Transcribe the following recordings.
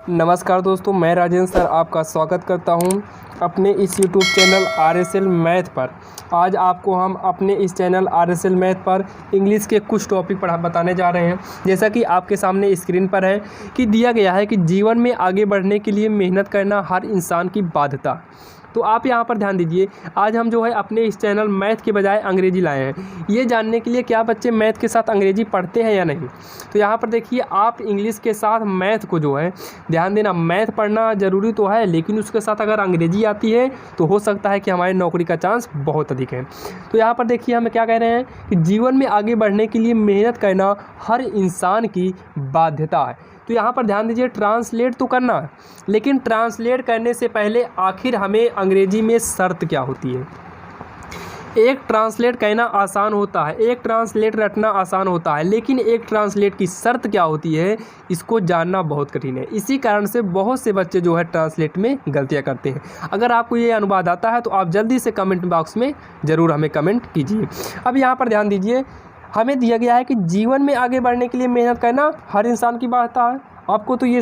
नमस्कार दोस्तों, मैं राजेंद्र सर आपका स्वागत करता हूं अपने इस यूट्यूब चैनल RSL मैथ पर। आज आपको हम अपने इस चैनल RSL मैथ पर इंग्लिश के कुछ टॉपिक बताने जा रहे हैं। जैसा कि आपके सामने स्क्रीन पर है कि दिया गया है कि जीवन में आगे बढ़ने के लिए मेहनत करना हर इंसान की बाध्यता। तो आप यहाँ पर ध्यान दीजिए, आज हम जो है अपने इस चैनल मैथ के बजाय अंग्रेजी लाए हैं, ये जानने के लिए क्या बच्चे मैथ के साथ अंग्रेजी पढ़ते हैं या नहीं। तो यहाँ पर देखिए, आप इंग्लिश के साथ मैथ को जो है ध्यान देना, मैथ पढ़ना ज़रूरी तो है, लेकिन उसके साथ अगर अंग्रेजी आती है तो हो सकता है कि हमारी नौकरी का चांस बहुत अधिक है। तो यहाँ पर देखिए, हम क्या कह रहे हैं कि जीवन में आगे बढ़ने के लिए मेहनत करना हर इंसान की बाध्यता है। तो यहाँ पर ध्यान दीजिए, ट्रांसलेट तो करना है, लेकिन ट्रांसलेट करने से पहले आखिर हमें अंग्रेजी में शर्त क्या होती है। एक ट्रांसलेट कहना आसान होता है, एक ट्रांसलेट रटना आसान होता है, लेकिन एक ट्रांसलेट की शर्त क्या होती है, इसको जानना बहुत कठिन है। इसी कारण से बहुत से बच्चे जो है ट्रांसलेट में गलतियां करते हैं। अगर आपको ये अनुवाद आता है तो आप जल्दी से कमेंट बॉक्स में ज़रूर हमें कमेंट कीजिए। अब यहाँ पर ध्यान दीजिए, हमें दिया गया है कि जीवन में आगे बढ़ने के लिए मेहनत करना हर इंसान की बाध्यता है। आपको तो ये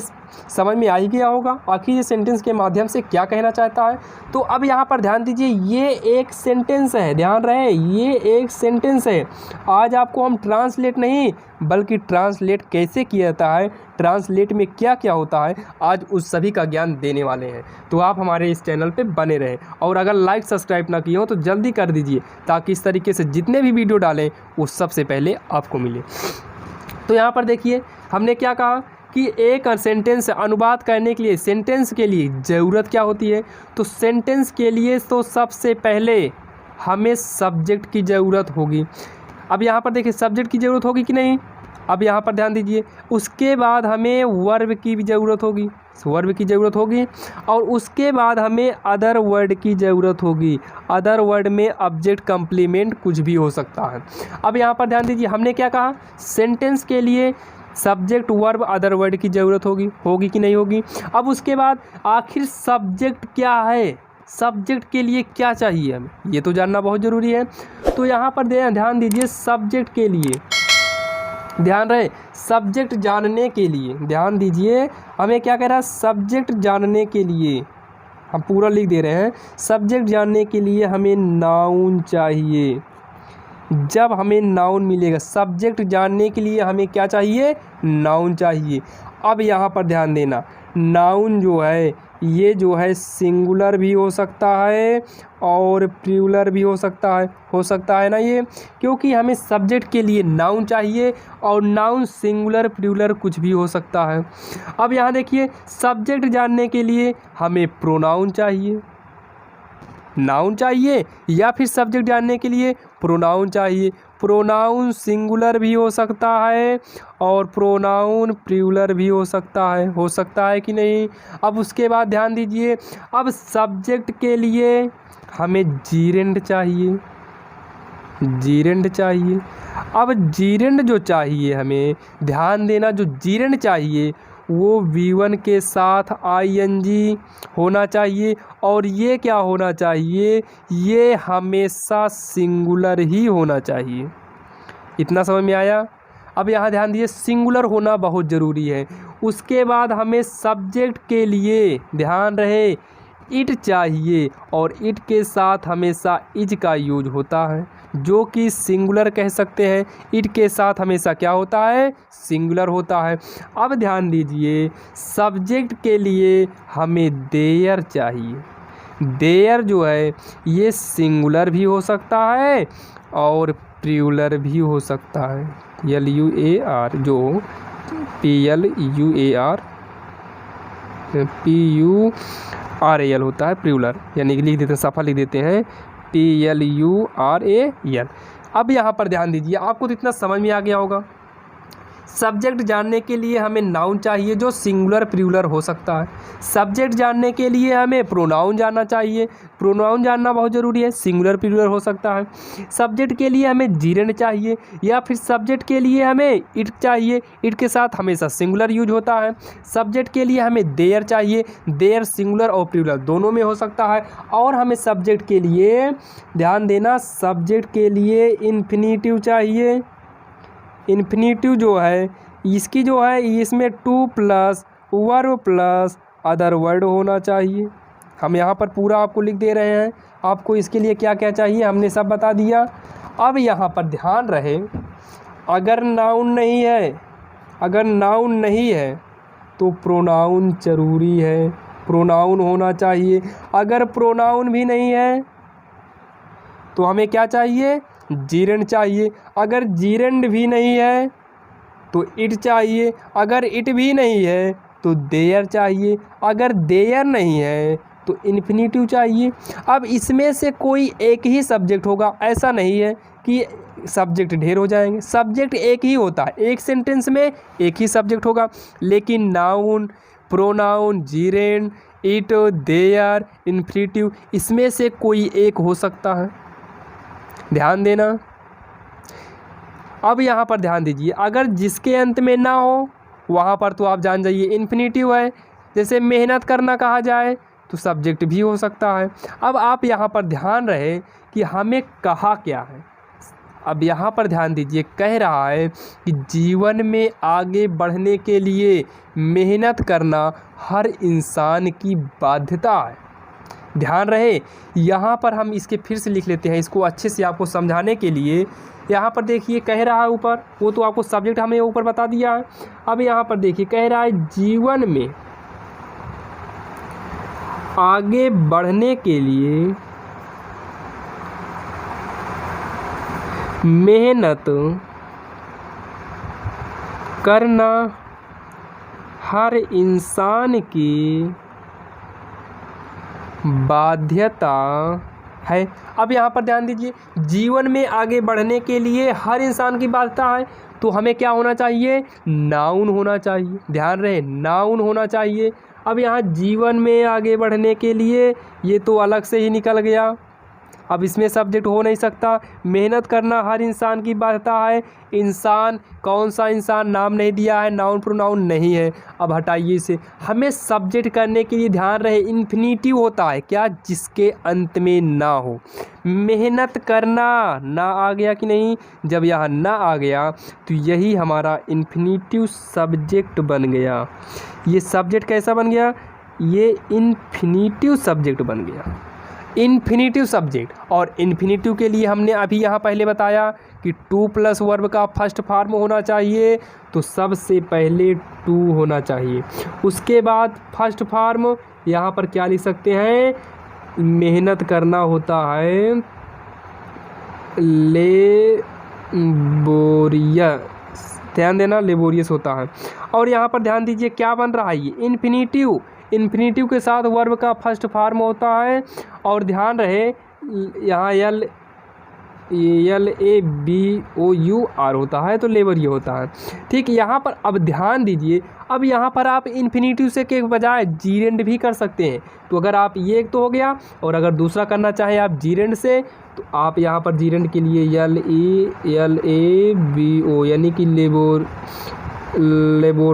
समझ में आ ही गया होगा आखिर ये सेंटेंस के माध्यम से क्या कहना चाहता है। तो अब यहाँ पर ध्यान दीजिए, ये एक सेंटेंस है, ध्यान रहे ये एक सेंटेंस है। आज आपको हम ट्रांसलेट नहीं बल्कि ट्रांसलेट कैसे किया जाता है, ट्रांसलेट में क्या क्या होता है, आज उस सभी का ज्ञान देने वाले हैं। तो आप हमारे इस चैनल पे बने रहें, और अगर लाइक सब्सक्राइब ना किए हो तो जल्दी कर दीजिए, ताकि इस तरीके से जितने भी वीडियो डालें वो सबसे पहले आपको मिले। तो यहाँ पर देखिए, हमने क्या कहा कि एक सेंटेंस अनुवाद करने के लिए, सेंटेंस के लिए ज़रूरत क्या होती है। तो सेंटेंस के लिए तो सबसे पहले हमें सब्जेक्ट की ज़रूरत होगी। अब यहाँ पर देखिए, सब्जेक्ट की ज़रूरत होगी कि नहीं। अब यहाँ पर ध्यान दीजिए, उसके बाद हमें वर्ब की भी ज़रूरत होगी, वर्ब की ज़रूरत होगी, और उसके बाद हमें अदर वर्ड की ज़रूरत होगी। अदर वर्ड में ऑब्जेक्ट कंप्लीमेंट कुछ भी हो सकता है। अब यहाँ पर ध्यान दीजिए, हमने क्या कहा, सेंटेंस के लिए सब्जेक्ट वर्ब अदर वर्ड की ज़रूरत होगी कि नहीं होगी। अब उसके बाद आखिर सब्जेक्ट क्या है, सब्जेक्ट के लिए क्या चाहिए हमें, ये तो जानना बहुत ज़रूरी है। तो यहाँ पर ध्यान दीजिए, सब्जेक्ट के लिए ध्यान रहे, सब्जेक्ट जानने के लिए ध्यान दीजिए, हमें क्या कह रहा है, सब्जेक्ट जानने के लिए हम पूरा लिख दे रहे हैं। सब्जेक्ट जानने के लिए हमें नाउन चाहिए। जब हमें नाउन मिलेगा, सब्जेक्ट जानने के लिए हमें क्या चाहिए, नाउन चाहिए। अब यहाँ पर ध्यान देना, नाउन जो है ये जो है सिंगुलर भी हो सकता है और प्लूरल भी हो सकता है ना ये, क्योंकि हमें सब्जेक्ट के लिए नाउन चाहिए, और नाउन सिंगुलर प्लूरल कुछ भी हो सकता है। अब यहाँ देखिए, सब्जेक्ट जानने के लिए हमें प्रोनाउन चाहिए, नाउन चाहिए, या फिर सब्जेक्ट जानने के लिए प्रोनाउन चाहिए। प्रोनाउन सिंगुलर भी हो सकता है और प्रोनाउन प्लूरल भी हो सकता है कि नहीं। अब उसके बाद ध्यान दीजिए, अब सब्जेक्ट के लिए हमें जीरेंड चाहिए, अब जीरेंड जो चाहिए, हमें ध्यान देना, जो जीरेंड चाहिए वो V1 के साथ ING होना चाहिए, और ये क्या होना चाहिए, ये हमेशा सिंगुलर ही होना चाहिए। इतना समझ में आया। अब यहाँ ध्यान दीजिए, सिंगुलर होना बहुत ज़रूरी है। उसके बाद हमें सब्जेक्ट के लिए ध्यान रहे इट चाहिए, और इट के साथ हमेशा इज का यूज होता है, जो कि सिंगुलर कह सकते हैं। इट के साथ हमेशा क्या होता है, सिंगुलर होता है। अब ध्यान दीजिए, सब्जेक्ट के लिए हमें देयर चाहिए। देयर जो है ये सिंगुलर भी हो सकता है और प्लूरल भी हो सकता है। LUAR जो PLURAL होता है, प्लूरल, यानी कि लिख देते हैं, सफा लिख देते हैं PLURAL। अब यहाँ पर ध्यान दीजिए, आपको तो इतना समझ में आ गया होगा। सब्जेक्ट जानने के लिए हमें नाउन चाहिए जो सिंगुलर प्लूरल हो सकता है। सब्जेक्ट जानने के लिए हमें प्रोनाउन जानना चाहिए, प्रोनाउन जानना बहुत ज़रूरी है, सिंगुलर प्लूरल हो सकता है। सब्जेक्ट के लिए हमें जीरेंड चाहिए, या फिर सब्जेक्ट के लिए हमें इट चाहिए, इट के साथ हमेशा सिंगुलर यूज होता है। सब्जेक्ट के लिए हमें देयर चाहिए, देयर सिंगुलर और प्लूरल दोनों में हो सकता है। और हमें सब्जेक्ट के लिए ध्यान देना, सब्जेक्ट के लिए इन्फिनेटिव चाहिए। इन्फिनेटिव जो है इसकी जो है इसमें 2 + वर्ब प्लस अदर वर्ड होना चाहिए। हम यहाँ पर पूरा आपको लिख दे रहे हैं, आपको इसके लिए क्या क्या चाहिए हमने सब बता दिया। अब यहाँ पर ध्यान रहे, अगर नाउन नहीं है तो प्रोनाउन ज़रूरी है, प्रोनाउन होना चाहिए। अगर प्रोनाउन भी नहीं है तो हमें क्या चाहिए, जीरेंड चाहिए। अगर जीरेंड भी नहीं है तो इट चाहिए। अगर इट भी नहीं है तो देयर चाहिए। अगर देयर नहीं है तो इन्फिनेटिव चाहिए। अब इसमें से कोई एक ही सब्जेक्ट होगा, ऐसा नहीं है कि सब्जेक्ट ढेर हो जाएंगे। सब्जेक्ट एक ही होता है, एक सेंटेंस में एक ही सब्जेक्ट होगा। लेकिन noun, pronoun, gerund, it, there, infinitive, इसमें से कोई एक हो सकता है, ध्यान देना। अब यहाँ पर ध्यान दीजिए, अगर जिसके अंत में ना हो वहाँ पर तो आप जान जाइए इन्फिनेटिव है। जैसे मेहनत करना कहा जाए तो सब्जेक्ट भी हो सकता है। अब आप यहाँ पर ध्यान रहे कि हमें कहा क्या है। अब यहाँ पर ध्यान दीजिए, कह रहा है कि जीवन में आगे बढ़ने के लिए मेहनत करना हर इंसान की बाध्यता है। ध्यान रहे, यहाँ पर हम इसके फिर से लिख लेते हैं इसको अच्छे से आपको समझाने के लिए। यहाँ पर देखिए कह रहा है ऊपर, वो तो आपको सब्जेक्ट हमें ऊपर बता दिया है। अब यहाँ पर देखिए कह रहा है जीवन में आगे बढ़ने के लिए मेहनत करना हर इंसान की बाध्यता है। अब यहाँ पर ध्यान दीजिए, जीवन में आगे बढ़ने के लिए हर इंसान की बाध्यता है, तो हमें क्या होना चाहिए, नाउन होना चाहिए। ध्यान रहे, नाउन होना चाहिए। अब यहाँ जीवन में आगे बढ़ने के लिए, ये तो अलग से ही निकल गया, अब इसमें सब्जेक्ट हो नहीं सकता। मेहनत करना हर इंसान की बाध्यता है। इंसान, कौन सा इंसान, नाम नहीं दिया है, नाउन प्रोनाउन नहीं है। अब हटाइए इसे। हमें सब्जेक्ट करने के लिए ध्यान रहे इन्फिनेटिव होता है क्या, जिसके अंत में ना हो। मेहनत करना ना आ गया कि नहीं, जब यहाँ ना आ गया तो यही हमारा इन्फिनेटिव सब्जेक्ट बन गया। ये सब्जेक्ट कैसा बन गया, ये इन्फिनेटिव सब्जेक्ट बन गया, इन्फिनेटिव सब्जेक्ट। और इन्फिनेटिव के लिए हमने अभी यहाँ पहले बताया कि टू प्लस वर्ब का फर्स्ट फॉर्म होना चाहिए, तो सबसे पहले टू होना चाहिए। उसके बाद फर्स्ट फॉर्म यहाँ पर क्या लिख सकते हैं, मेहनत करना होता है लेबोरियस, ध्यान देना, लेबोरियस होता है। और यहाँ पर ध्यान दीजिए क्या बन रहा है, ये इन्फिनेटिव। इन्फिनेटिव के साथ वर्ब का फर्स्ट फॉर्म होता है। और ध्यान रहे यहाँ LABOUR होता है, तो लेबर ये होता है, ठीक। यहाँ पर अब ध्यान दीजिए, अब यहाँ पर आप इन्फिनेटिव से के बजाय जीरेंड भी कर सकते हैं। तो अगर आप ये एक तो हो गया, और अगर दूसरा करना चाहें आप जीरेंड से, तो आप यहाँ पर जीरेंड के लिए LABO यानी कि लेबोर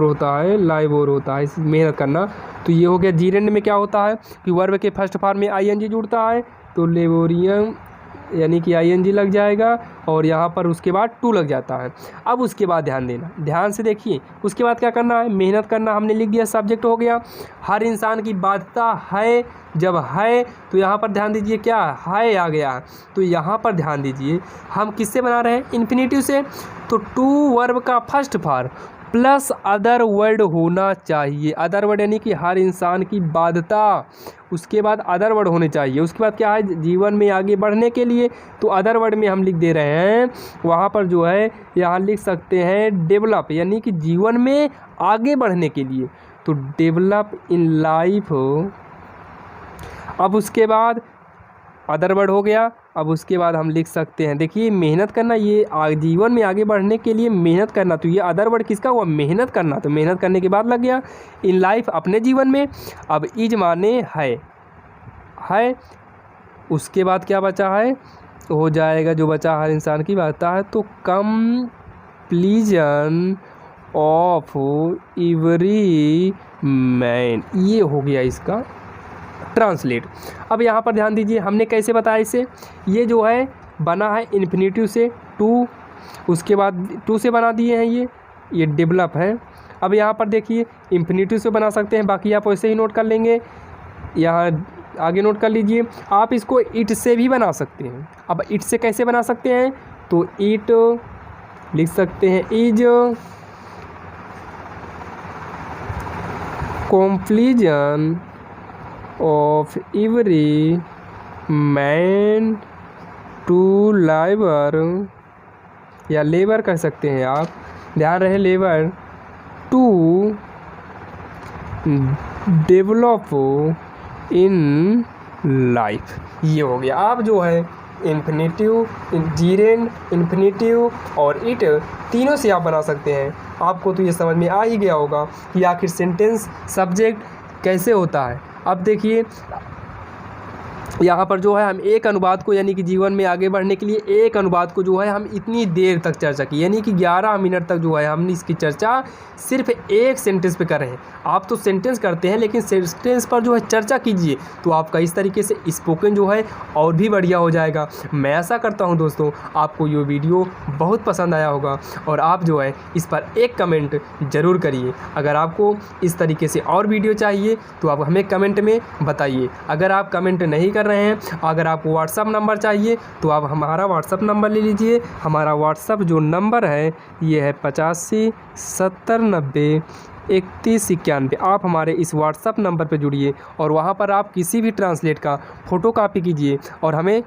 होता है, लाइबोर होता है, मेहनत करना। तो ये हो गया। जीरेंड में क्या होता है कि वर्ब के फर्स्ट फॉर्म में ING जुड़ता है, तो लेबोरियम यानी कि ING लग जाएगा, और यहाँ पर उसके बाद टू लग जाता है। अब उसके बाद ध्यान देना, ध्यान से देखिए, उसके बाद क्या करना है, मेहनत करना हमने लिख दिया, सब्जेक्ट हो गया। हर इंसान की बाध्यता है, जब है तो यहाँ पर ध्यान दीजिए क्या है आ गया, तो यहाँ पर ध्यान दीजिए हम किससे बना रहे हैं, इन्फिनेटिव से। तो टू वर्ब का first form plus other word होना चाहिए। अदर वर्ड यानी कि हर इंसान की बाध्यता, उसके बाद अदर वर्ड होने चाहिए। उसके बाद क्या है, जीवन में आगे बढ़ने के लिए, तो अदर वर्ड में हम लिख दे रहे हैं, वहाँ पर जो है यहाँ लिख सकते हैं डेवलप, यानी कि जीवन में आगे बढ़ने के लिए, तो डेवलप इन लाइफ। अब उसके बाद अदर वर्ड हो गया। अब उसके बाद हम लिख सकते हैं, देखिए मेहनत करना, ये जीवन में आगे बढ़ने के लिए मेहनत करना, तो ये अदर वर्ड किसका हुआ, मेहनत करना, तो मेहनत करने के बाद लग गया इन लाइफ, अपने जीवन में। अब इज माने है। उसके बाद क्या बचा है, तो हो जाएगा जो बचा हर इंसान की बाध्यता है, तो कंप्लीजन ऑफ एवरी मैन, ये हो गया इसका ट्रांसलेट। अब यहाँ पर ध्यान दीजिए हमने कैसे बताया इसे, ये जो है बना है इन्फिनेटिव से टू, उसके बाद टू से बना दिए हैं ये डेवलप है। अब यहाँ पर देखिए इन्फिनिटिव से बना सकते हैं, बाकी आप वैसे ही नोट कर लेंगे, यहाँ आगे नोट कर लीजिए। आप इसको इट से भी बना सकते हैं। अब इट से कैसे बना सकते हैं, तो इट लिख सकते हैं is compulsion of every man to labour, या लेबर कर सकते हैं आप, ध्यान रहे labour, to develop in life. ये हो गया। आप जो है इन्फिनिटिव, जीरेंड, इन्फिनिटिव और इट तीनों से आप बना सकते हैं। आपको तो ये समझ में आ ही गया होगा कि आखिर सेंटेंस सब्जेक्ट कैसे होता है। अब देखिए यहाँ पर जो है हम एक अनुवाद को, यानी कि जीवन में आगे बढ़ने के लिए एक अनुवाद को जो है हम इतनी देर तक चर्चा की, यानी कि 11 मिनट तक जो है हमने इसकी चर्चा सिर्फ एक सेंटेंस पे कर रहे हैं। आप तो सेंटेंस करते हैं, लेकिन सेंटेंस पर जो है चर्चा कीजिए, तो आपका इस तरीके से स्पोकन जो है और भी बढ़िया हो जाएगा। मैं ऐसा करता हूँ दोस्तों आपको ये वीडियो बहुत पसंद आया होगा, और आप जो है इस पर एक कमेंट ज़रूर करिए। अगर आपको इस तरीके से और वीडियो चाहिए तो आप हमें कमेंट में बताइए। अगर आप कमेंट नहीं कर रहे हैं, अगर आपको व्हाट्सअप नंबर चाहिए तो आप हमारा व्हाट्सअप नंबर ले लीजिए। हमारा व्हाट्सअप जो नंबर है ये है 85 70 90 31 91। आप हमारे इस व्हाट्सअप नंबर पर जुड़िए और वहाँ पर आप किसी भी ट्रांसलेट का फ़ोटो कॉपी कीजिए और हमें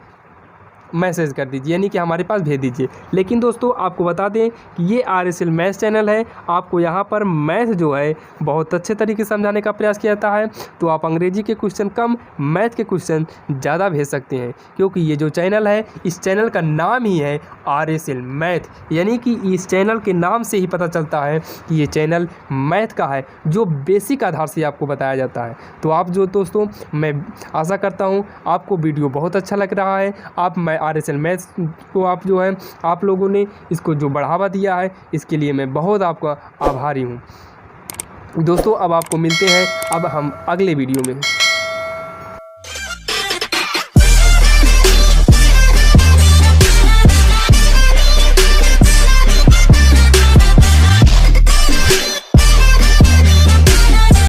मैसेज कर दीजिए, यानी कि हमारे पास भेज दीजिए। लेकिन दोस्तों आपको बता दें कि ये RSL मैथ्स चैनल है, आपको यहाँ पर मैथ जो है बहुत अच्छे तरीके से समझाने का प्रयास किया जाता है। तो आप अंग्रेजी के क्वेश्चन कम, मैथ के क्वेश्चन ज़्यादा भेज सकते हैं, क्योंकि ये जो चैनल है, इस चैनल का नाम ही है RSL मैथ, यानी कि इस चैनल के नाम से ही पता चलता है कि ये चैनल मैथ का है, जो बेसिक आधार से आपको बताया जाता है। तो आप जो दोस्तों, मैं आशा करता हूँ आपको वीडियो बहुत अच्छा लग रहा है। मैं RSL मैथ्स को आप जो है, आप लोगों ने इसको जो बढ़ावा दिया है, इसके लिए मैं बहुत आपका आभारी हूँ। दोस्तों अब आपको मिलते हैं अब हम अगले वीडियो में।